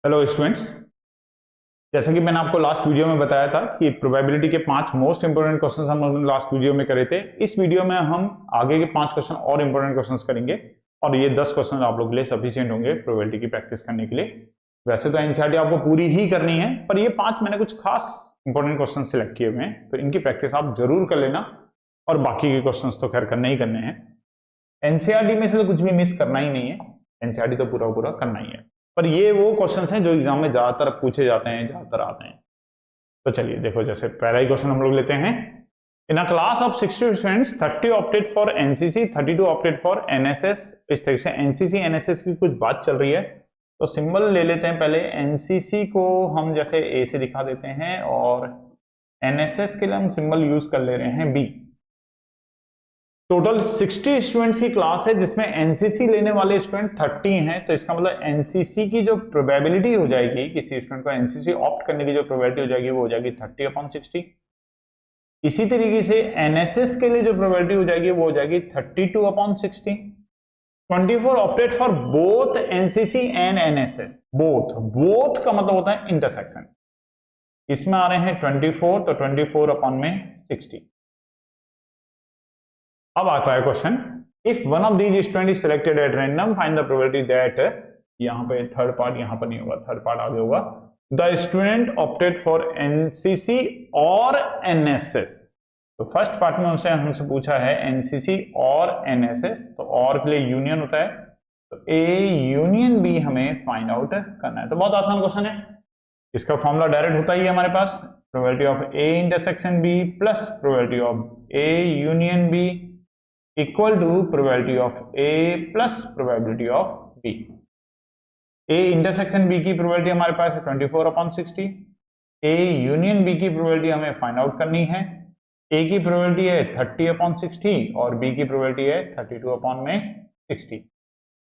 Hello students, जैसा कि मैंने आपको लास्ट वीडियो में बताया था कि प्रोबेबिलिटी के 5 मोस्ट इंपोर्टेंट क्वेश्चंस हम लास्ट वीडियो में करे थे। इस वीडियो में हम आगे के 5 क्वेश्चन और इंपोर्टेंट क्वेश्चंस करेंगे और ये 10 क्वेश्चन आप लोग के लिए सफिशिएंट होंगे प्रोबेबिलिटी की प्रैक्टिस करने के लिए। वैसे तो एनसीईआरटी आपको पूरी ही करनी है, पर ये 5 मैंने कुछ खास इंपोर्टेंट क्वेश्चन सिलेक्ट किए हुए हैं, तो इनकी प्रैक्टिस आप जरूर कर लेना और बाकी के क्वेश्चन तो खैर करने ही करने हैं। एनसीईआरटी में से तो कुछ भी मिस करना ही नहीं है, एनसीईआरटी तो पूरा पूरा करना ही है, पर ये वो क्वेश्चंस हैं जो एग्जाम में ज्यादातर पूछे जाते हैं, ज्यादातर आते हैं। तो चलिए देखो, जैसे पहला ही क्वेश्चन हम लोग लेते हैं। In a class of 60 students 30 opted for NCC, 32 opted for NSS. इस तरह से एनसीसी एनएसएस की कुछ बात चल रही है, तो सिंबल ले लेते हैं पहले। एनसीसी को हम जैसे ए से दिखा देते हैं और एनएसएस के लिए हम सिंबल यूज कर ले रहे हैं बी। टोटल 60 स्टूडेंट्स की क्लास है जिसमें एनसीसी लेने वाले स्टूडेंट 30 हैं, तो इसका मतलब एनसीसी की जो प्रोबेबिलिटी हो जाएगी, किसी स्टूडेंट को एनसीसी ऑप्ट करने की जो प्रोबेबिलिटी हो जाएगी वो हो जाएगी 30/60। इसी तरीके से एनएसएस के लिए जो प्रोबेबिलिटी हो जाएगी वो हो जाएगी 32/60। 24 opted for both NCC and NSS. Both का मतलब होता है इंटरसेक्शन। इसमें आ रहे हैं 24, तो 24/60। अब आता है question, if one of these student is selected at random find the probability that. यहां पे थर्ड पार्ट यहां पर नहीं होगा, थर्ड पार्ट आगे होगा। The student opted for NCC और एनएसएस। तो फर्स्ट पार्ट में हमसे पूछा है एनसीसी और एनएसएस, तो और के लिए यूनियन होता है, तो ए यूनियन बी हमें फाइंड आउट करना है। तो बहुत आसान क्वेश्चन है, इसका फॉर्मूला डायरेक्ट होता ही है हमारे पास, probability of A intersection B plus probability of A union B equal to probability of A plus probability of B. A intersection B की प्रोबेबिलिटी हमारे पास है 24/60। ए यूनियन बी की प्रोबेबिलिटी हमें फाइंड आउट करनी है। ए की प्रोबेबिलिटी है 30/60 और बी की प्रोबेबिलिटी है 32/60।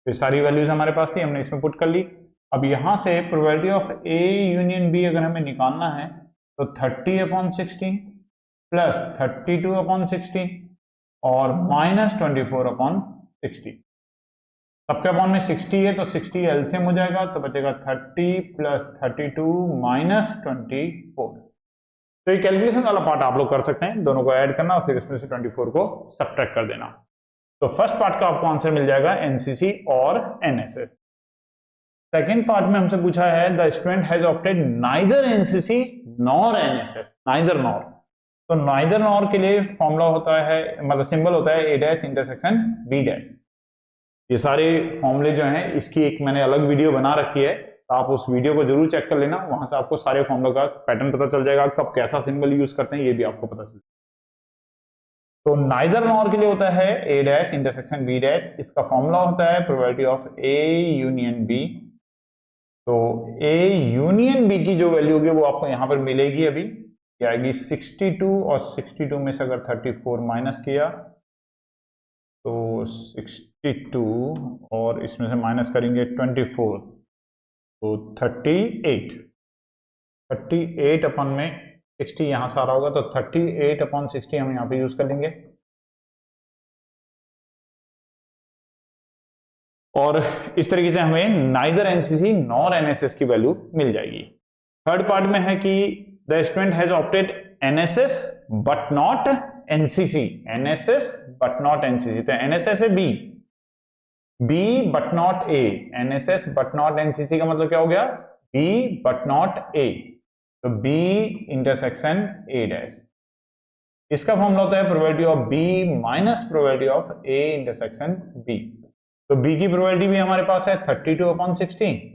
तो सारी वैल्यूज हमारे पास थी, हमने इसमें पुट कर ली। अब यहां से probability of A union B अगर हमें निकालना है तो 30/60 प्लस 32/60 और माइनस 24/60। सबके अपॉन में 60 है, तो 60 एलसीएम हो जाएगा, तो बचेगा 30 प्लस 32 माइनस 24। तो ये कैलकुलेशन वाला पार्ट आप लोग कर सकते हैं, दोनों को ऐड करना और फिर इसमें से 24 को सब्ट्रैक्ट कर देना। तो फर्स्ट पार्ट का आपको आंसर मिल जाएगा एनसीसी और एनएसएस। सेकेंड पार्ट में हमसे पूछा है the student has opted neither NCC nor NSS. Neither nor, तो नाइदर नॉर के लिए फॉर्मूला होता है, मतलब सिंबल होता है A dash intersection B dash. ये सारे फॉर्मूले जो हैं इसकी एक मैंने अलग वीडियो बना रखी है, तो आप उस वीडियो को जरूर चेक कर लेना, वहां से आपको सारे फॉर्मूले का पैटर्न पता चल जाएगा, कब कैसा सिंबल यूज करते हैं ये भी आपको पता चल जाएगा। तो नाइदर नॉर के लिए होता है A dash intersection B dash. इसका फॉर्मूला होता है probability of A union B. तो ए यूनियन बी की जो वैल्यू होगी वो आपको यहां पर मिलेगी, अभी आएगी 62 और 62 में से अगर 34 माइनस किया तो 62 और इसमें से माइनस करेंगे 24, तो 38 अपन में 60 यहां से आ रहा होगा, तो 38/60 हम यहां पे यूज कर लेंगे। और इस तरीके से हमें नाइदर एनसीसी नॉर एनएसएस की वैल्यू मिल जाएगी। थर्ड पार्ट में है कि the student has opted NSS but not NCC. NSS but not NCC, तो एनएसएस है B, B but not A. NSS but not NCC का मतलब क्या हो गया, बी बट नॉट ए, तो बी इंटरसेक्शन ए डैश। इसका फॉर्मूला होता है probability of B minus probability of A intersection B. तो बी की प्रोबेबिलिटी भी हमारे पास है 32/60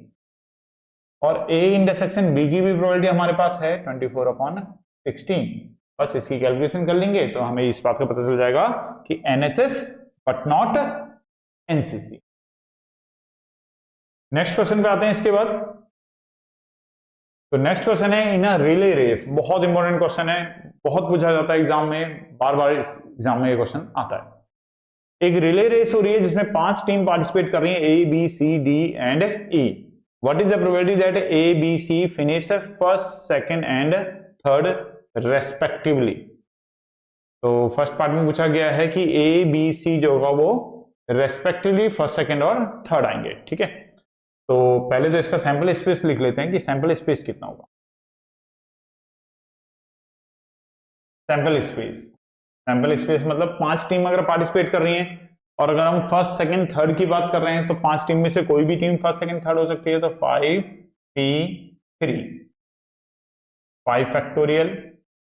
और ए इंटरसेक्शन बी की भी प्रोबेबिलिटी हमारे पास है 24/60। बस इसकी कैलकुलेशन कर लेंगे तो हमें इस बात का पता चल जाएगा कि NSS but not NCC. Next question पे आते हैं इसके बाद। तो नेक्स्ट क्वेश्चन है इन अ रिले रेस। बहुत इंपॉर्टेंट क्वेश्चन है, बहुत पूछा जाता है एग्जाम में, बार बार एग्जाम में ये क्वेश्चन आता है। एक रिले रेस हो रही है जिसमें 5 टीम पार्टिसिपेट कर रही है, A B C D and E. What is the probability that A B C finish first second and third respectively. तो फर्स्ट पार्ट में पूछा गया है कि ए बी सी जो होगा वो रेस्पेक्टिवली फर्स्ट सेकंड और थर्ड आएंगे, ठीक है। तो पहले तो इसका सैंपल स्पेस लिख लेते हैं कि सैंपल स्पेस कितना होगा। सैंपल स्पेस मतलब 5 टीम अगर पार्टिसिपेट कर रही हैं, और अगर हम फर्स्ट सेकंड थर्ड की बात कर रहे हैं तो 5 टीम में से कोई भी टीम फर्स्ट सेकंड थर्ड हो सकती है, तो 5p3 5 फैक्टोरियल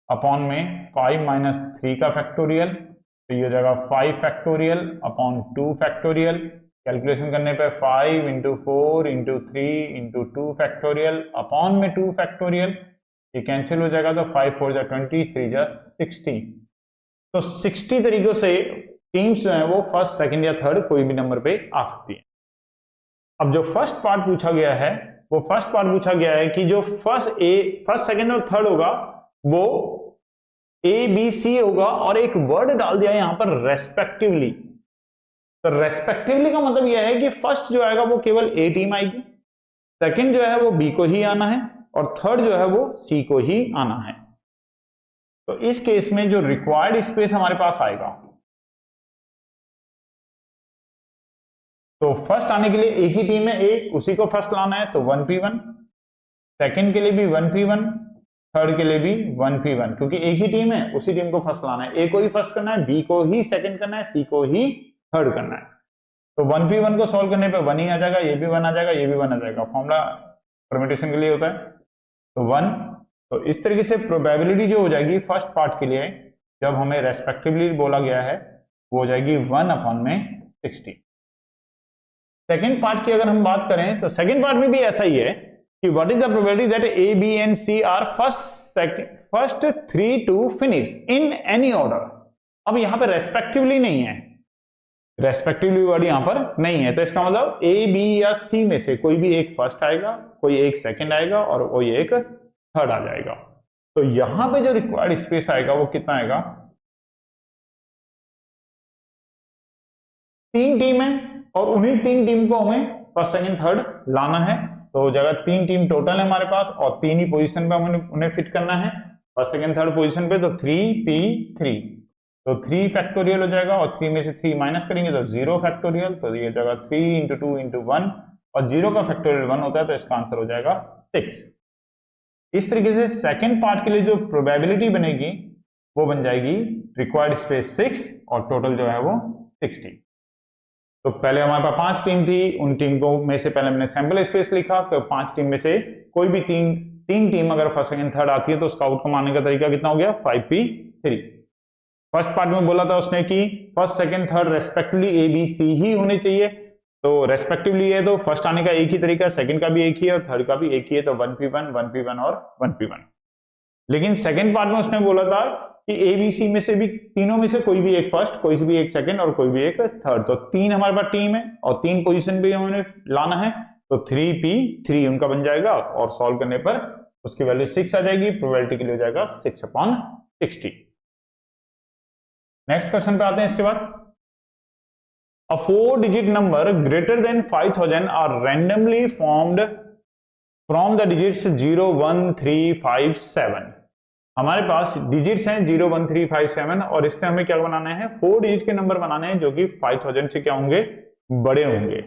अपॉन में 5 माइनस 3 का फैक्टोरियल, तो ये हो जाएगा 5 फैक्टोरियल अपॉन 2 फैक्टोरियल। कैलकुलेशन करने पे 5 into 4 into 3 into 2 factorial upon में 2 फैक्टोरियल, ये कैंसिल हो जाएगा, तो 5 4 जा 20 3 जा 60। तो 60 तरीकों से टीम्स जो है वो फर्स्ट सेकंड या थर्ड कोई भी नंबर पे आ सकती है। अब जो फर्स्ट पार्ट पूछा गया है वो फर्स्ट पार्ट पूछा गया है कि जो फर्स्ट सेकंड और थर्ड होगा वो ए बी सी होगा, और एक वर्ड डाल दिया है यहां पर रेस्पेक्टिवली। तो रेस्पेक्टिवली का मतलब यह है कि फर्स्ट जो आएगा वो केवल ए टीम आएगी, सेकंड जो है वो बी को ही आना है, और थर्ड जो है वो सी को ही आना है। तो इस केस में जो रिक्वायर्ड स्पेस हमारे पास आएगा, तो फर्स्ट आने के लिए एक ही टीम है ए, उसी को फर्स्ट लाना है, तो 1p1, सेकंड के लिए भी 1p1, थर्ड के लिए भी 1p1, क्योंकि एक ही टीम है उसी टीम को फर्स्ट लाना है। ए को ही फर्स्ट करना है, बी को ही सेकंड करना है, सी को ही थर्ड करना है। तो 1p1 को सॉल्व करने पे 1 ही आ जाएगा, ये भी 1 आ जाएगा, ये भी 1 आ जाएगा, फॉर्मूला परम्यूटेशन के लिए होता है तो 1। तो इस तरीके से प्रोबेबिलिटी जो हो जाएगी फर्स्ट पार्ट के लिए जब हमें रेस्पेक्टिवली बोला गया है वो हो जाएगी 1/60। सेकेंड पार्ट की अगर हम बात करें तो सेकेंड पार्ट में भी ऐसा ही है कि what is the probability that A B and C are first 3 to finish in any order. अब यहां पर रेस्पेक्टिवली नहीं है, रेस्पेक्टिवली वर्ड यहां पर नहीं है, तो इसका मतलब ए बी या सी में से कोई भी एक फर्स्ट आएगा, कोई एक सेकंड आएगा और कोई एक थर्ड आ जाएगा। तो यहां पे जो रिक्वायर्ड स्पेस आएगा वो कितना आएगा, 3 टीम है और उन्हीं 3 टीम को हमें फर्स्ट सेकंड थर्ड लाना है, तो हो जाएगा 3 टीम टोटल है हमारे पास और 3 ही पोजीशन पे हमें उन्हें फिट करना है फर्स्ट सेकंड थर्ड पोजीशन पे, तो 3p3, तो 3 फैक्टोरियल हो जाएगा और 3 में से 3 माइनस करेंगे तो 0 फैक्टोरियल, तो ये हो जाएगा 3 इंटू 2 इंटू 1, और 0 का फैक्टोरियल 1 होता है तो इसका आंसर हो जाएगा 6। इस तरीके से सेकंड पार्ट के लिए जो प्रोबेबिलिटी बनेगी वो बन जाएगी रिक्वायर्ड स्पेस 6 और टोटल जो है वो 60। तो पहले हमारे पास 5 टीम थी, उन टीम को में से पहले हमने सैंपल स्पेस लिखा, तो 5 टीम में से कोई भी तीन टीम अगर फर्स्ट सेकंड थर्ड आती है तो उसका आउटकम आने का तरीका कितना हो गया, 5p3। फर्स्ट पार्ट में बोला था उसने कि first second third respectively A B C ही होने चाहिए, तो रेस्पेक्टिवली है तो फर्स्ट आने का एक ही तरीका, सेकंड का भी एक ही है और थर्ड का भी एक ही है, तो 1p1 1p1 और 1p1। लेकिन सेकंड पार्ट में उसने बोला था कि ए बी सी में से भी तीनों में से कोई भी एक फर्स्ट, कोई भी एक सेकंड और कोई भी एक थर्ड, तो 3 हमारे पास टीम है और 3 पोजीशन पे हमें लाना है, तो 3p3 उनका बन जाएगा और सॉल्व करने पर उसकी वैल्यू 6 आ जाएगी, प्रोबेबिलिटी के लिए हो जाएगा 6/60। नेक्स्ट क्वेश्चन पे आते हैं। इसके बाद A 4-digit number greater than 5000 are randomly formed from the digits 0, 1, 3, 5, 7। हमारे पास डिजिट्स हैं 0, 1, 3, 5, 7 और इससे हमें क्या बनाना है, 4 डिजिट के नंबर बनाने हैं जो कि 5000 से क्या होंगे, बड़े होंगे।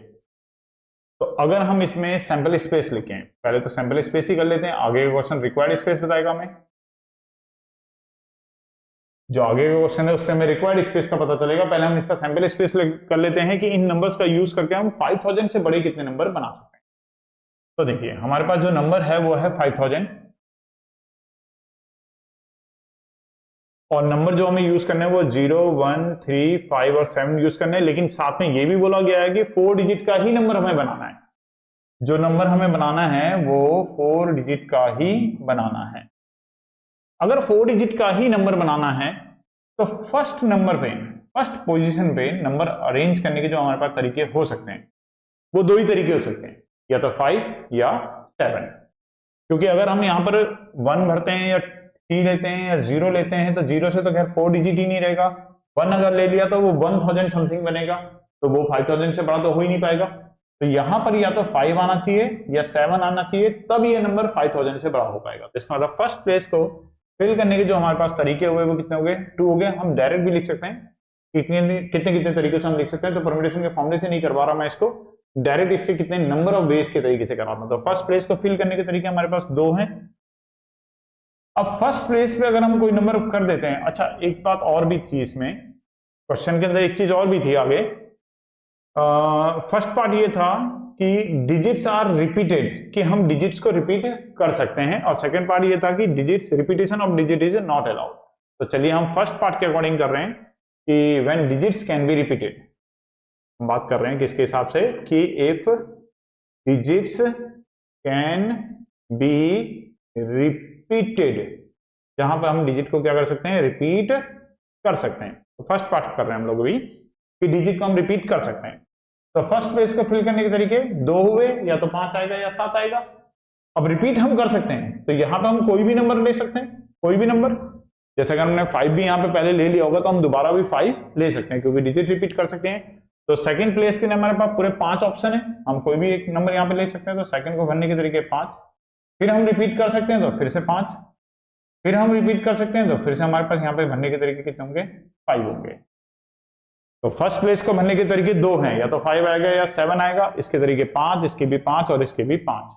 तो अगर हम इसमें सैंपल स्पेस लिखें, पहले तो सैंपल स्पेस ही कर लेते हैं, आगे का क्वेश्चन रिक्वायर्ड स्पेस बताएगा हमें। जो आगे का क्वेश्चन है उससे हमें रिक्वायर्ड स्पेस का पता चलेगा, पहले हम इसका सैंपल स्पेस कर लेते हैं कि इन नंबर्स का यूज करके हम 5000 से बड़े कितने नंबर बना सकते हैं। तो देखिए हमारे पास जो नंबर है वो है 5000 और नंबर जो हमें यूज करने हैं वो 0, 1, 3, 5 और 7 यूज करने हैं, लेकिन साथ में ये भी बोला गया है कि 4 डिजिट का ही नंबर हमें बनाना है। जो नंबर हमें बनाना है वो 4 डिजिट का ही बनाना है। अगर 4 डिजिट का ही नंबर बनाना है तो फर्स्ट नंबर पे, फर्स्ट पोजीशन पे नंबर अरेंज करने के जो हमारे पास तरीके हो सकते हैं वो 2 ही तरीके हो सकते हैं, या तो 5 या 7। क्योंकि अगर हम यहां पर 1 भरते हैं या 3 लेते हैं या 0 लेते हैं तो 0 से तो खैर 4 डिजिट ही नहीं रहेगा, 1 अगर ले लिया तो वो 1000 समथिंग बनेगा, तो वो 5000 से बड़ा तो हो ही नहीं पाएगा। तो यहां पर या तो 5 आना चाहिए या 7 आना चाहिए, तब ये नंबर 5000 से बड़ा हो पाएगा। तो इसका मतलब फर्स्ट प्लेस को फिल करने के जो हमारे पास तरीके हुए वो कितने हो गए, 2 हो गए। हम डायरेक्ट भी लिख सकते हैं, कितने कितने तरीकों से हम लिख सकते हैं, तो परम्यूटेशन के फॉर्मूले से नहीं करवा रहा मैं इसको, डायरेक्ट इसके कितने नंबर ऑफ वेज के तरीके से कराना। तो फर्स्ट प्लेस को फिल करने के तरीके हमारे पास दो हैं। अब फर्स्ट प्लेस पे अगर हम कोई नंबर कर देते हैं, अच्छा एक बात और भी थी इसमें क्वेश्चन के अंदर, एक चीज और भी थी आगे। फर्स्ट पार्ट ये था कि डिजिट्स आर रिपीटेड, कि हम डिजिट्स को रिपीट कर सकते हैं, और सेकंड पार्ट ये था कि digits repetition of digit is not allowed. तो चलिए हम फर्स्ट पार्ट के अकॉर्डिंग कर रहे हैं कि when digits can be repeated. हम बात कर रहे हैं किसके हिसाब से, कि if digits can be repeated, जहां पर हम डिजिट को क्या कर सकते हैं, रिपीट कर सकते हैं। तो फर्स्ट पार्ट कर रहे हैं हम लोग भी कि डिजिट को हम रिपीट कर सकते हैं। तो फर्स्ट प्लेस को फिल करने के तरीके दो हुए, या तो 5 आएगा या 7 आएगा। अब रिपीट हम कर सकते हैं, तो यहां पे हम कोई भी नंबर ले सकते हैं, कोई भी नंबर। जैसे अगर हमने 5 भी यहां पे पहले ले लिया होगा तो हम दोबारा भी 5 ले सकते हैं, क्योंकि डिजिट रिपीट कर सकते हैं। तो सेकंड प्लेस के लिए हमारे पास पूरे 5 ऑप्शन है, हम कोई भी एक नंबर यहाँ पे ले सकते हैं। तो सेकंड को भरने के तरीके 5, फिर हम रिपीट कर सकते हैं तो फिर से 5, फिर हम रिपीट कर सकते हैं तो फिर से हमारे पास यहाँ पे भरने के तरीके कितने होंगे, 5 होंगे। तो फर्स्ट प्लेस को भरने के तरीके दो हैं, या तो 5 आएगा या 7 आएगा। इसके तरीके 5, इसके भी 5 और इसके भी 5।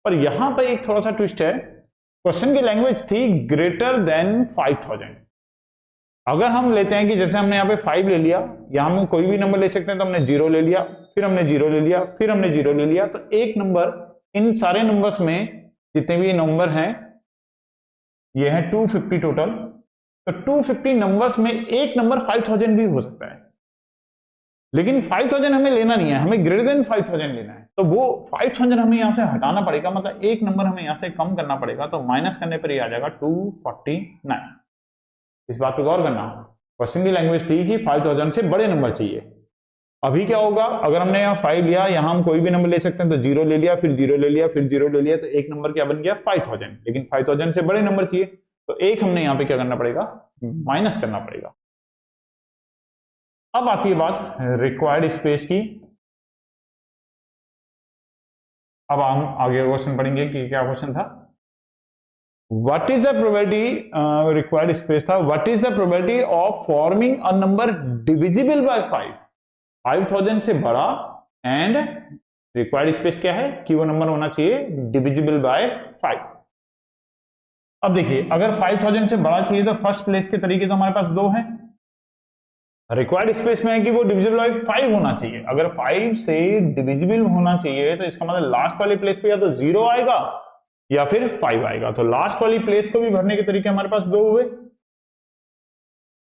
और यहां पर एक थोड़ा सा ट्विस्ट है, क्वेश्चन की लैंग्वेज थी ग्रेटर देन 5000। अगर हम लेते हैं कि जैसे हमने यहाँ पे 5 ले लिया, यहां हम कोई भी नंबर ले सकते हैं, तो हमने 0 ले लिया, फिर हमने 0 ले लिया, फिर हमने 0 ले लिया, तो एक नंबर, इन सारे नंबर्स में जितने भी नंबर हैं ये है 250 टोटल। तो 250 नंबर्स में एक नंबर 5000 भी हो सकता है, लेकिन 5000 हमें लेना नहीं है, हमें ग्रेटर देन 5000 लेना है। तो वो 5000 हमें यहां से हटाना पड़ेगा, मतलब एक नंबर हमें यहां से कम करना पड़ेगा। तो माइनस करने पर ये आ जाएगा 249। इस बात पे गौर करना, क्वेश्चन की लैंग्वेज थी कि 5000 से बड़े नंबर चाहिए। अभी क्या होगा, अगर हमने यहाँ 5 लिया, यहां हम कोई भी नंबर ले सकते हैं, तो 0 ले लिया, फिर 0 ले लिया, फिर 0 ले लिया, तो एक नंबर क्या बन गया 5000। लेकिन 5000 से बड़े नंबर चाहिए, तो एक हमने यहाँ पे क्या करना पड़ेगा, माइनस करना पड़ेगा। अब आती है बात रिक्वायर्ड स्पेस की। अब हम आगे क्वेश्चन पढ़ेंगे कि क्या क्वेश्चन था। What is the probability, required space था, what is the probability of forming a number divisible by 5। 5000 से बड़ा, एंड रिक्वायर्ड स्पेस क्या है कि वो नंबर होना चाहिए डिविजिबल बाय 5। अब देखिए, अगर 5000 से बड़ा चाहिए तो फर्स्ट प्लेस के तरीके तो हमारे पास दो हैं। रिक्वायर्ड स्पेस में है कि वो डिविजिबल बाय 5 होना चाहिए। अगर 5 से डिविजिबल होना चाहिए तो इसका मतलब लास्ट वाली प्लेस पे या तो 0 आएगा या फिर 5 आएगा। तो लास्ट वाली प्लेस को भी भरने के तरीके हमारे पास दो हुए,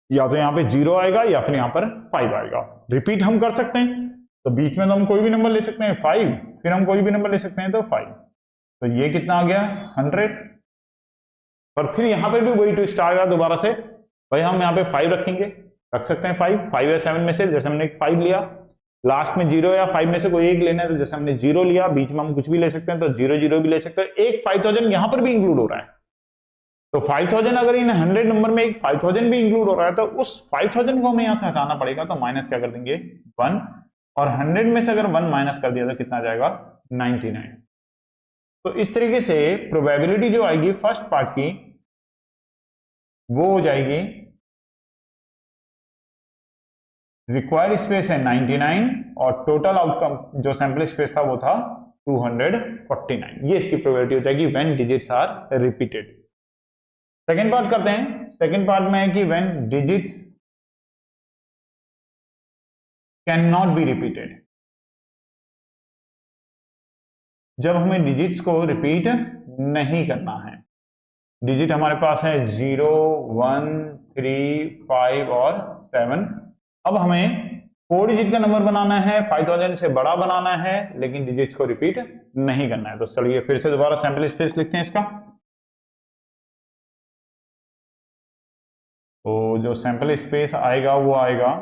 या तो यहाँ पे 0 आएगा या फिर यहाँ पर 5 आएगा। रिपीट हम कर सकते हैं, तो बीच में तो हम कोई भी नंबर ले सकते हैं 5, फिर हम कोई भी नंबर ले सकते हैं तो 5। तो ये कितना आ गया 100। और फिर यहाँ पे भी वही ट्विस्ट आएगा दोबारा से, भाई हम यहाँ पे 5 रखेंगे, रख सकते हैं 5 या 7 में से। जैसे हमने 5 लिया, लास्ट में 0 या 5 में से कोई एक लेना है, तो जैसे हमने 0 लिया, बीच में हम कुछ भी ले सकते हैं, तो 0 भी ले सकते हैं। एक 5000 यहां पर भी इंक्लूड हो रहा है, तो 5000 अगर इन 100 नंबर में एक 5000 भी इंक्लूड हो रहा है, तो उस 5000 को हमें यहां से हटाना पड़ेगा। तो माइनस क्या कर देंगे 1, और 100 में से अगर 1 माइनस कर दिया तो कितना जाएगा 99। तो इस तरीके से प्रोबेबिलिटी जो आएगी फर्स्ट पार्ट की वो हो जाएगी, रिक्वायर्ड स्पेस है 99 और टोटल आउटकम जो सैंपल स्पेस था वो था 249। ये इसकी प्रोबेबिलिटी हो जाएगी when digits are repeated. Second part करते हैं। सेकेंड पार्ट में है कि when digits can not be repeated, जब हमें डिजिट्स को रिपीट नहीं करना है। डिजिट हमारे पास है 0, 1, 3, 5 और 7। अब हमें 4 डिजिट का नंबर बनाना है, 5000 से बड़ा बनाना है, लेकिन डिजिट्स को रिपीट नहीं करना है। तो चलिए फिर से दोबारा सैंपल स्पेस लिखते हैं इसका। तो जो सैंपल स्पेस आएगा वो आएगा,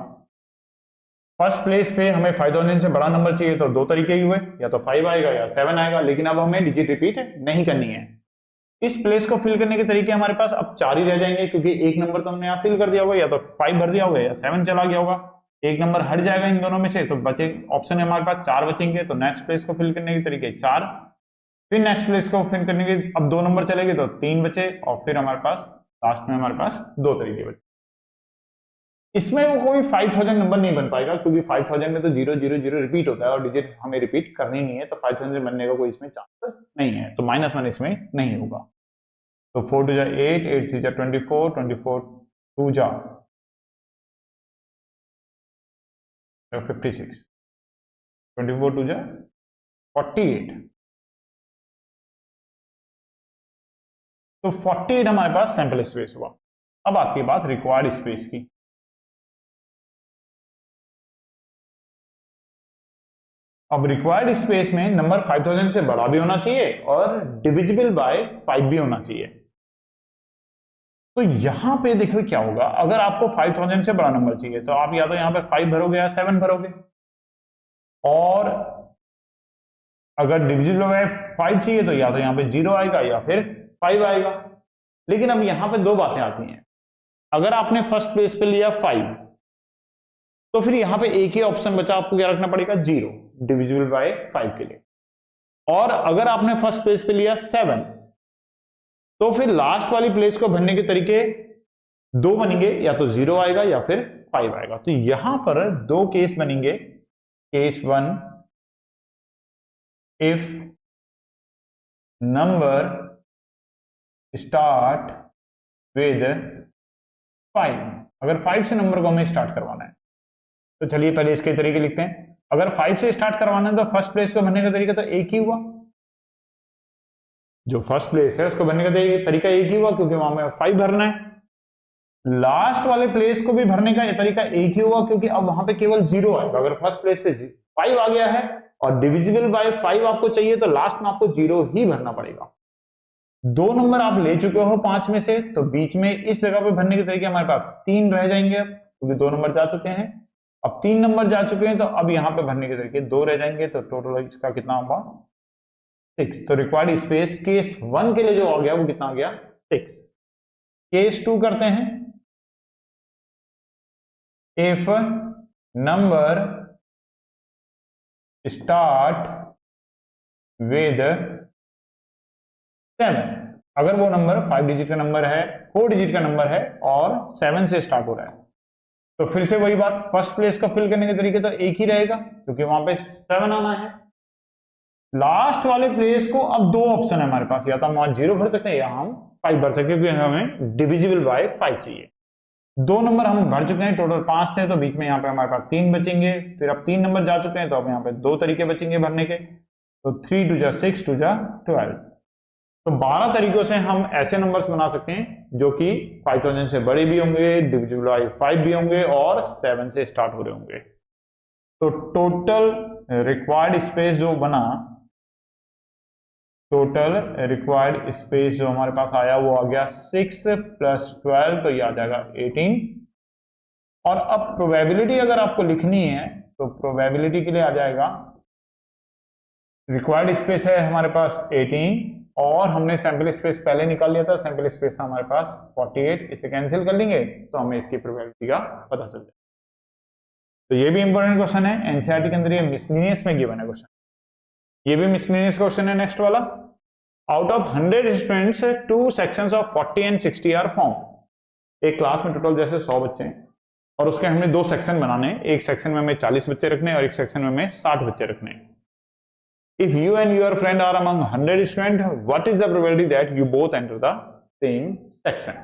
फर्स्ट प्लेस पे हमें 5000 से बड़ा नंबर चाहिए, तो दो तरीके ही हुए, या तो 5 आएगा या 7 आएगा। लेकिन अब हमें डिजिट रिपीट नहीं करनी है। इस प्लेस को फिल करने के तरीके हमारे पास अब 4 ही रह जाएंगे, क्योंकि एक नंबर तो हमने यहाँ फिल कर दिया होगा, या तो 5 भर दिया होगा या 7 चला गया होगा। एक नंबर हट जाएगा इन दोनों में से, तो बचे ऑप्शन है हमारे पास 4 बचेंगे। तो नेक्स्ट प्लेस को फिल करने के तरीके 4, फिर नेक्स्ट प्लेस को फिल करने के अब 2 नंबर चलेंगे तो 3 बचे, और फिर हमारे पास लास्ट में हमारे पास 2 तरीके बचे। इसमें वो कोई 5000 नंबर नहीं बन पाएगा, क्योंकि 5000 में तो 000 रिपीट होता है और डिजिट हमें रिपीट करनी नहीं है, तो 5000 बनने का कोई इसमें चांस नहीं है, तो -1 इसमें नहीं होगा। तो 4 2 जा 8, 8 3 जा 24, 24 2 जा 56, 24 2 जा 48, तो 48 हमारे पास सैंपल स्पेस हुआ। अब आती है बात रिक्वायर्ड स्पेस की। अब रिक्वायर्ड स्पेस में नंबर 5000 से बड़ा भी होना चाहिए और डिविजिबल बाय 5 भी होना चाहिए। तो यहां पे देखो क्या होगा, अगर आपको 5000 से बड़ा नंबर चाहिए तो आप या तो यहां पे 5 भरोगे या 7 भरोगे, और अगर डिविजिबल बाय 5 चाहिए तो या तो यहां पे 0 आएगा या फिर 5 आएगा। लेकिन अब यहां पे दो बातें आती हैं। अगर आपने फर्स्ट प्लेस पे लिया 5, तो फिर यहां पे एक ही ऑप्शन बचा, आपको क्या रखना पड़ेगा, 0 डिविजिबल बाय 5 के लिए। और अगर आपने फर्स्ट प्लेस पे लिया 7, तो फिर लास्ट वाली प्लेस को भरने के तरीके दो बनेंगे, या तो 0 आएगा या फिर 5 आएगा। तो यहां पर दो केस बनेंगे। Case 1, if number start with 5, अगर 5 से नंबर को हमें स्टार्ट करवाना है, तो चलिए पहले इसके तरीके लिखते हैं। अगर 5 से स्टार्ट करवाना है तो फर्स्ट प्लेस को भरने का तरीका तो एक ही हुआ, जो फर्स्ट प्लेस है उसको भरने का तरीका एक ही हुआ, क्योंकि वहां में 5 भरना है। लास्ट वाले प्लेस को भी भरने का तरीका एक ही हुआ, क्योंकि अब वहां पे केवल 0 आएगा। अगर फर्स्ट प्लेस पे 5 आ गया है और डिविजिबल बाय 5 आपको चाहिए, तो लास्ट में आपको 0 ही भरना पड़ेगा। दो नंबर आप ले चुके हो 5 में से, तो बीच में इस जगह पे भरने के तरीके हमारे पास 3 रह जाएंगे, अब क्योंकि 2 नंबर जा चुके हैं। अब 3 नंबर जा चुके हैं, तो अब यहां पे भरने के तरीके 2 रह जाएंगे, तो टोटल इसका कितना होगा, 6। तो रिक्वायर्ड स्पेस केस 1 के लिए जो आ गया वो कितना आ गया, 6। केस 2 करते हैं। इफ नंबर स्टार्ट विद 7, अगर वो नंबर 5 डिजिट का नंबर है, 4 डिजिट का नंबर है और 7 से स्टार्ट हो रहा है, तो फिर से वही बात, फर्स्ट प्लेस को फिल करने के तरीके तो एक ही रहेगा, क्योंकि वहां पे 7 आना है। लास्ट वाले प्लेस को अब दो ऑप्शन है हमारे पास, या तो हम वहां 0 भर सकते हैं या हम 5 भर सकते हैं, क्योंकि हमें डिविजिबल बाय 5 चाहिए। दो नंबर हम भर चुके हैं, टोटल 5 थे, तो बीच में यहाँ पे हमारे पास 3 बचेंगे। फिर अब 3 नंबर जा चुके हैं, तो अब यहाँ पे 2 तरीके बचेंगे भरने के, तो 3 2 जा 6 2 जा 12। तो 12 तरीकों से हम ऐसे नंबर्स बना सकते हैं जो कि 5000 से बड़े भी होंगे, डिविजिबल बाय 5 भी होंगे और 7 से स्टार्ट हो रहे होंगे। तो टोटल रिक्वायर्ड स्पेस जो बना, टोटल रिक्वायर्ड स्पेस जो हमारे पास आया वो आ गया 6 + 12, तो ये आ जाएगा 18। और अब प्रोबेबिलिटी अगर आपको लिखनी है, तो प्रोबेबिलिटी के लिए आ जाएगा, रिक्वायर्ड स्पेस है हमारे पास 18 और हमने सैंपल स्पेस पहले निकाल लिया था, सैंपल स्पेस था हमारे पास 48, इसे कैंसिल कर लेंगे तो हमें इसकी प्रोबेबिलिटी का पता चल जाएगा। तो ये भी इंपॉर्टेंट क्वेश्चन है, एनसीईआरटी के अंदर ये मिसलेनियस में गिवन है क्वेश्चन, ये भी मिसलेनियस क्वेश्चन है। नेक्स्ट वाला, out of 100 students 2 sections of 40 and 60 are form. एक क्लास में टोटल जैसे 100 बच्चे हैं और उसके हमने 2 सेक्शन बनाने हैं, एक सेक्शन में हमें 40 बच्चे रखने हैं और एक सेक्शन में हमें 60 बच्चे रखने हैं। If you and your friend are among 100 students, what is the probability that you both enter the same section?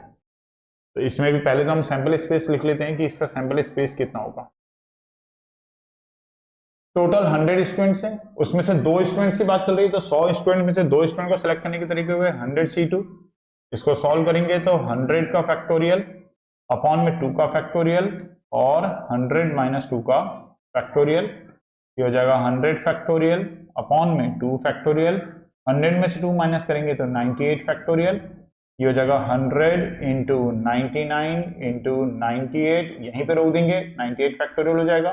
तो इसमें भी पहले तो हम सैंपल स्पेस लिख लेते हैं कि इसका सैंपल स्पेस कितना होगा। टोटल 100 स्टूडेंट्स हैं, उसमें से 2 स्टूडेंट्स की बात चल रही है, तो 100 स्टूडेंट में से 2 स्टूडेंट को सिलेक्ट करने के तरीके हुए 100C2। इसको सॉल्व करेंगे तो 100 का फैक्टोरियल अपॉन में 2 का फैक्टोरियल और 100 - 2 का फैक्टोरियल, ये हो जाएगा 100 फैक्टोरियल अपॉन में 2 फैक्टोरियल। 100 में से 2 माइनस करेंगे तो 98 फैक्टोरियल, ये हो जाएगा 100 × 99 × 98, यहीं पे रोक देंगे, 98 फैक्टोरियल हो जाएगा।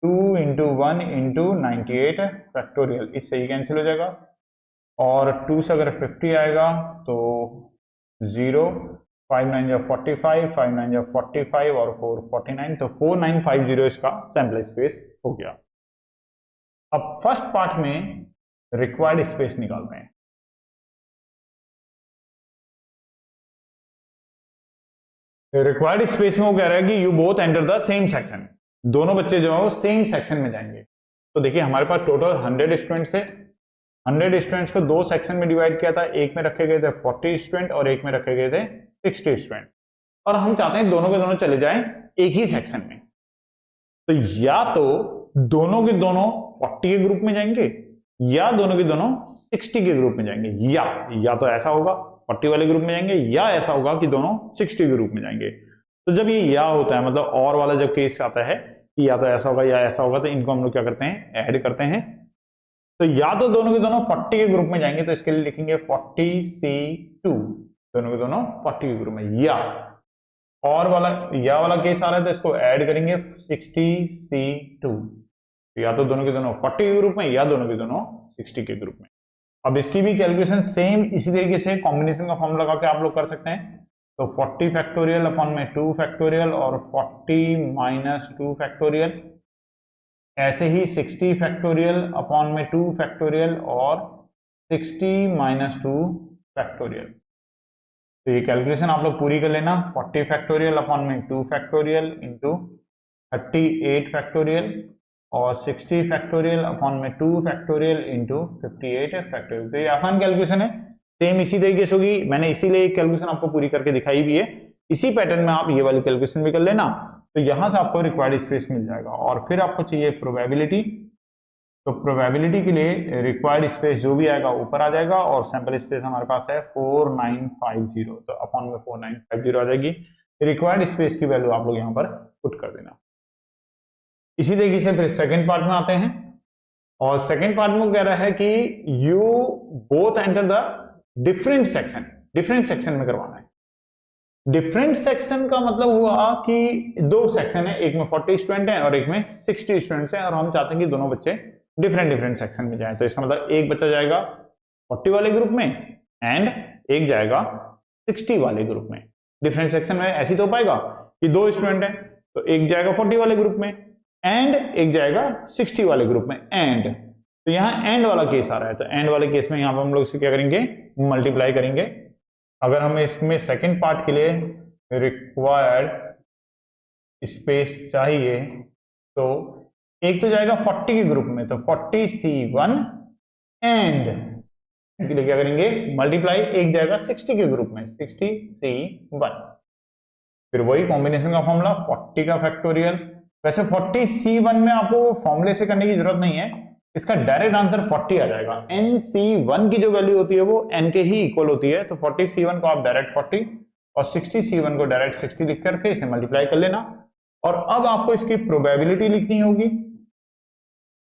2 × 1 × 98 फैक्टोरियल, इससे ही कैंसिल हो जाएगा, और 2 से अगर 50 आएगा तो 0, 5 9 जा 45, 5 9 जा 45 और 4 49, तो 4950 इसका सैंपल स्पेस हो गया। अब फर्स्ट पार्ट में रिक्वायर्ड स्पेस निकालते हैं। रिक्वायर्ड स्पेस में वो कह रहा है कि you both enter the same section, दोनों बच्चे जो है वो सेम सेक्शन में जाएंगे। तो देखिए हमारे पास टोटल 100 स्टूडेंट्स थे, 100 स्टूडेंट्स को दो सेक्शन में डिवाइड किया था, एक में रखे गए थे 40 स्टूडेंट और एक में रखे गए थे 60 स्टूडेंट, और हम चाहते हैं दोनों के दोनों चले जाएं एक ही सेक्शन में। तो या तो दोनों के दोनों 40 के ग्रुप में जाएंगे या दोनों के दोनों 60 के ग्रुप में जाएंगे, या तो ऐसा होगा 40 वाले ग्रुप में जाएंगे या ऐसा होगा कि दोनों 60 के ग्रुप में जाएंगे। तो जब ये या होता है, मतलब और वाला जब केस आता है कि या तो ऐसा होगा या ऐसा होगा, तो इनको हम लोग क्या करते हैं, ऐड करते हैं। तो या तो दोनों के दोनों 40 के ग्रुप में जाएंगे, तो इसके लिए लिखेंगे 40C2, दोनों के दोनों 40 के ग्रुप में, या और वाला या वाला केस आ रहा है तो इसको ऐड करेंगे 60C2, या तो दोनों के दोनों 40 के ग्रुप में या दोनों के दोनों 60 के ग्रुप में। अब इसकी भी कैलकुलेशन सेम इसी तरीके से कॉम्बिनेशन का फॉर्मूला लगा के आप लोग कर सकते हैं। तो 40 फैक्टोरियल अपॉन में 2 फैक्टोरियल और 40 माइनस 2 फैक्टोरियल, ऐसे ही 60 फैक्टोरियल अपॉन में 2 फैक्टोरियल और 60 माइनस 2 फैक्टोरियल। तो ये कैलकुलेशन आप लोग पूरी कर लेना। 40 फैक्टोरियल अपॉन में 2 फैक्टोरियल इंटू 38 फैक्टोरियल और 60 फैक्टोरियल अपॉन में 2 फैक्टोरियल इंटू 58 फैक्टोरियल। तो ये आसान कैलकुलेशन है, सेम इसी तरीके से होगी। मैंने इसीलिए एक कैलकुलेशन आपको पूरी करके दिखाई भी है, इसी पैटर्न में आप ये वाली कैलकुलेशन भी कर लेना। तो यहां से आपको रिक्वायर्ड स्पेस मिल जाएगा। और फिर आपको चाहिए प्रोबेबिलिटी, तो प्रोबेबिलिटी के लिए रिक्वायर्ड स्पेस जो भी आएगा ऊपर आ जाएगा, और सैंपल स्पेस हमारे पास है 4950, तो अपॉन में 4950 आ जाएगी। रिक्वायर्ड स्पेस की वैल्यू आप लोग यहां पर पुट कर देना। इसी तरीके से फिर सेकंड पार्ट में आते हैं, और सेकंड पार्ट में कह रहा है कि you both enter the different section, different section में करवाना है। डिफरेंट सेक्शन का मतलब हुआ कि दो सेक्शन है, एक में 40 स्टूडेंट है और एक में 60 स्टूडेंट्स हैं, और हम चाहते हैं कि दोनों बच्चे डिफरेंट डिफरेंट सेक्शन में जाएं। तो इसका मतलब एक बच्चा जाएगा 40 वाले ग्रुप में एंड एक जाएगा 60 वाले ग्रुप में। डिफरेंट सेक्शन में ऐसी तो हो पाएगा कि दो स्टूडेंट है, तो एक जाएगा 40 वाले ग्रुप में एंड एक जाएगा 60 वाले ग्रुप में, एंड तो यहां एंड वाला केस आ रहा है। तो एंड वाले केस में यहां पर हम लोग इसे क्या करेंगे, मल्टीप्लाई करेंगे। अगर हमें इसमें सेकंड पार्ट के लिए रिक्वायर्ड स्पेस चाहिए, तो एक तो जाएगा 40 के ग्रुप में, तो 40C1 एंड के लिए क्या करेंगे, मल्टीप्लाई, एक जाएगा 60 के ग्रुप में, 60C1। फिर वही कॉम्बिनेशन का फॉर्मूला 40 का फैक्टोरियल। वैसे 40C1 में आपको फॉर्मूले से करने की जरूरत नहीं है, इसका डायरेक्ट आंसर 40 आ जाएगा। NC1 की जो वैल्यू होती है वो N के ही इक्वल होती है, तो 40C1 को आप डायरेक्ट 40 और 60C1 को डायरेक्ट 60 लिख करके इसे मल्टीप्लाई कर लेना। और अब आपको इसकी प्रोबेबिलिटी लिखनी होगी।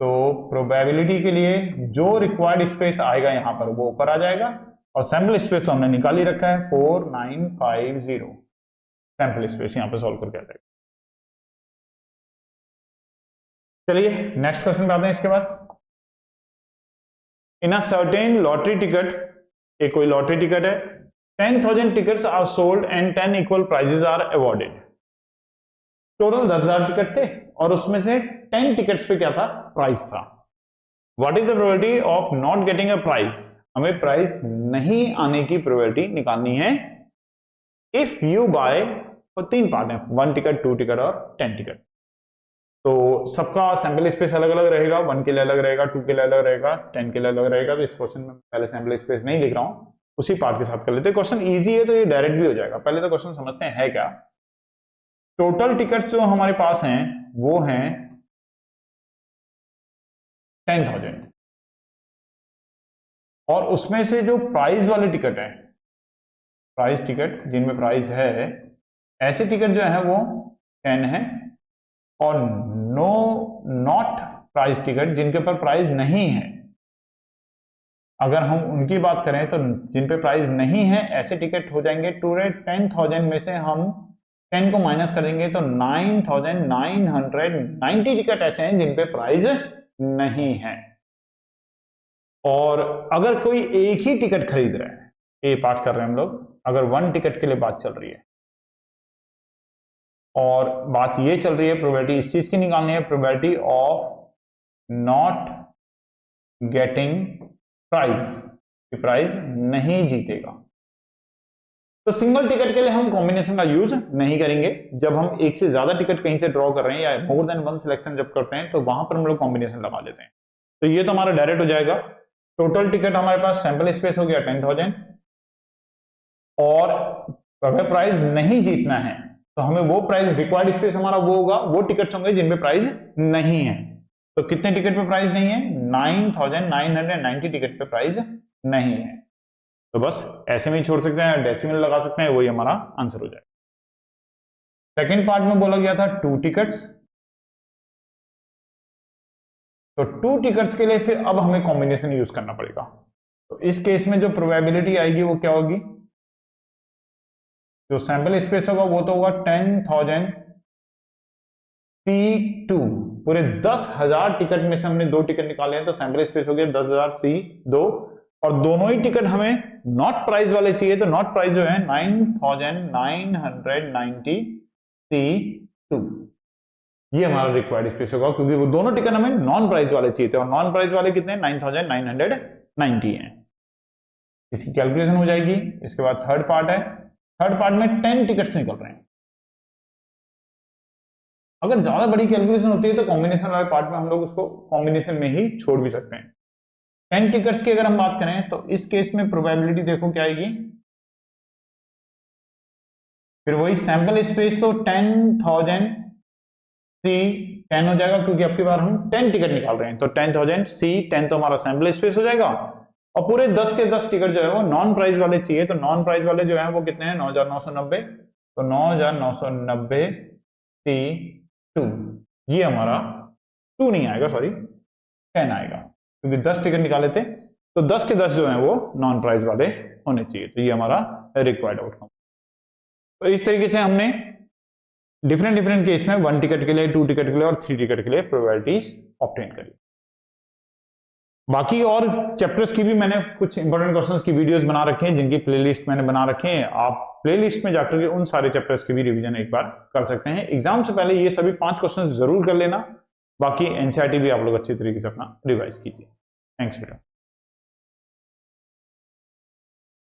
तो प्रोबेबिलिटी के लिए जो रिक्वायर्ड स्पेस आएगा यहां पर वो ऊपर आ जाएगा, और सैंपल स्पेस तो हमने निकाल ही रखा है 4950, सैंपल स्पेस यहां पर सॉल्व करके आ जाएगा। चलिए नेक्स्ट क्वेश्चन पे आते हैं। इसके बाद in a certain lottery ticket, एक कोई लॉटरी टिकट है, 10,000 tickets are sold and 10 equal prizes are awarded. Total 10,000 ticket थे और उसमें से 10 टिकट्स पे क्या था, प्राइस था। What is the probability of not getting a prize, हमें प्राइस नहीं आने की प्रोबेबिलिटी निकालनी है। इफ यू बाय, तो तीन पार्ट है, 1 टिकट, 2 टिकट और 10 टिकट। तो सबका सैंपल स्पेस अलग अलग रहेगा, 1 के लिए अलग रहेगा, 2 के लिए अलग रहेगा, 10 के लिए अलग रहेगा। तो इस क्वेश्चन में पहले सैंपल स्पेस नहीं लिख रहा हूं, उसी पार्ट के साथ कर लेते हैं। क्वेश्चन इजी है तो ये डायरेक्ट भी हो जाएगा। पहले तो क्वेश्चन समझते हैं है क्या। टोटल टिकट्स जो हमारे पास हैं वो हैं 10,000, और उसमें से जो प्राइस वाले टिकट है, प्राइस टिकट जिनमें प्राइस है, ऐसे टिकट जो है वो 10 है, और नो नॉट प्राइस टिकट जिनके ऊपर प्राइस नहीं है, अगर हम उनकी बात करें तो जिन पे प्राइस नहीं है ऐसे टिकट हो जाएंगे। टूरे 10,000 में से हम 10 को माइनस कर देंगे तो 9,990 टिकट ऐसे हैं जिन पे प्राइस नहीं है। और अगर कोई एक ही टिकट खरीद रहा है, ये पाठ कर रहे हैं हम लोग, अगर 1 टिकट के लिए बात चल रही है, और बात ये चल रही है प्रोबेबिलिटी इस चीज की निकालनी है, probability of not getting prize, prize नहीं जीतेगा। तो सिंगल टिकट के लिए हम कॉम्बिनेशन का यूज नहीं करेंगे। जब हम एक से ज्यादा टिकट कहीं से ड्रॉ कर रहे हैं या मोर देन वन सिलेक्शन जब करते हैं तो वहां पर हम लोग कॉम्बिनेशन लगा देते हैं। तो ये तो हमारा डायरेक्ट हो जाएगा। टोटल टिकट हमारे पास सैंपल स्पेस हो गया 10,000, और अगर प्राइज नहीं जीतना है तो हमें वो प्राइज रिक्वायर्ड स्पेस हमारा वो होगा, वो टिकट्स होंगे जिनमें प्राइज नहीं है। तो कितने टिकट पे प्राइस नहीं है? 9,990 टिकट पे प्राइस नहीं है। तो बस ऐसे में ही छोड़ सकते हैं, डेसिमल लगा सकते हैं, वही हमारा आंसर हो जाएगा। सेकेंड पार्ट में बोला गया था 2 टिकट्स। तो 2 टिकट्स के लिए फिर अब हमें कॉम्बिनेशन यूज करना पड़ेगा। तो इस केस में जो प्रोबेबिलिटी आएगी वो क्या होगी? जो सैंपल स्पेस होगा वो तो होगा 10,000 C2। पूरे 10,000 टिकट में से हमने 2 टिकट निकाले हैं तो सैंपल स्पेस हो गया 10,000 C2, और दोनों ही टिकट हमें नॉट प्राइस वाले चाहिए। तो नॉट प्राइस जो है 9,990 C2, ये हमारा रिक्वायर्ड स्पेस होगा, क्योंकि वो दोनों टिकट हमें नॉन प्राइस वाले चाहिए थे, और नॉन प्राइस वाले कितने? 9,990 हैं। इसकी कैलकुलेशन हो जाएगी। इसके बाद थर्ड पार्ट है। थर्ड पार्ट में 10 टिकट्स निकल रहे हैं। अगर ज्यादा बड़ी कैलकुलेशन होती है तो कॉम्बिनेशन वाले पार्ट में हम लोग उसको कॉम्बिनेशन में ही छोड़ भी सकते हैं। 10 टिकट्स की अगर हम बात करें तो इस केस में प्रोबेबिलिटी देखो क्या आएगी, फिर वही सैंपल स्पेस तो 10,000 C10 हो जाएगा, क्योंकि अब की बार हम 10 टिकट निकाल रहे हैं। तो 10,000 C10 तो हमारा सैंपल स्पेस हो जाएगा, और पूरे 10 के 10 टिकट जो है वो नॉन प्राइस वाले चाहिए। तो नॉन प्राइस वाले जो है वो कितने हैं? 9,990। तो 9,990 C2, ये हमारा 2 नहीं आएगा, सॉरी 10 आएगा, क्योंकि 10 टिकट निकाले थे तो 10 के 10 जो है वो नॉन प्राइस वाले होने चाहिए। तो ये हमारा रिक्वायर्ड आउटकम। तो इस तरीके से हमने डिफरेंट केस में 1 टिकट के लिए, 2 टिकट के लिए और 3 टिकट के लिए प्रोबेबिलिटीज ऑब्टेन करी। बाकी और चैप्टर्स की भी मैंने कुछ इंपॉर्टेंट क्वेश्चंस की वीडियोस बना रखे हैं, जिनकी प्लेलिस्ट मैंने बना रखे हैं। आप प्लेलिस्ट में जाकर के उन सारे चैप्टर्स की भी रिवीजन एक बार कर सकते हैं। एग्जाम से पहले ये सभी 5 क्वेश्चंस जरूर कर लेना। बाकी एनसीईआरटी भी आप लोग अच्छी तरीके से अपना रिवाइज कीजिए। थैंक्स बेटा।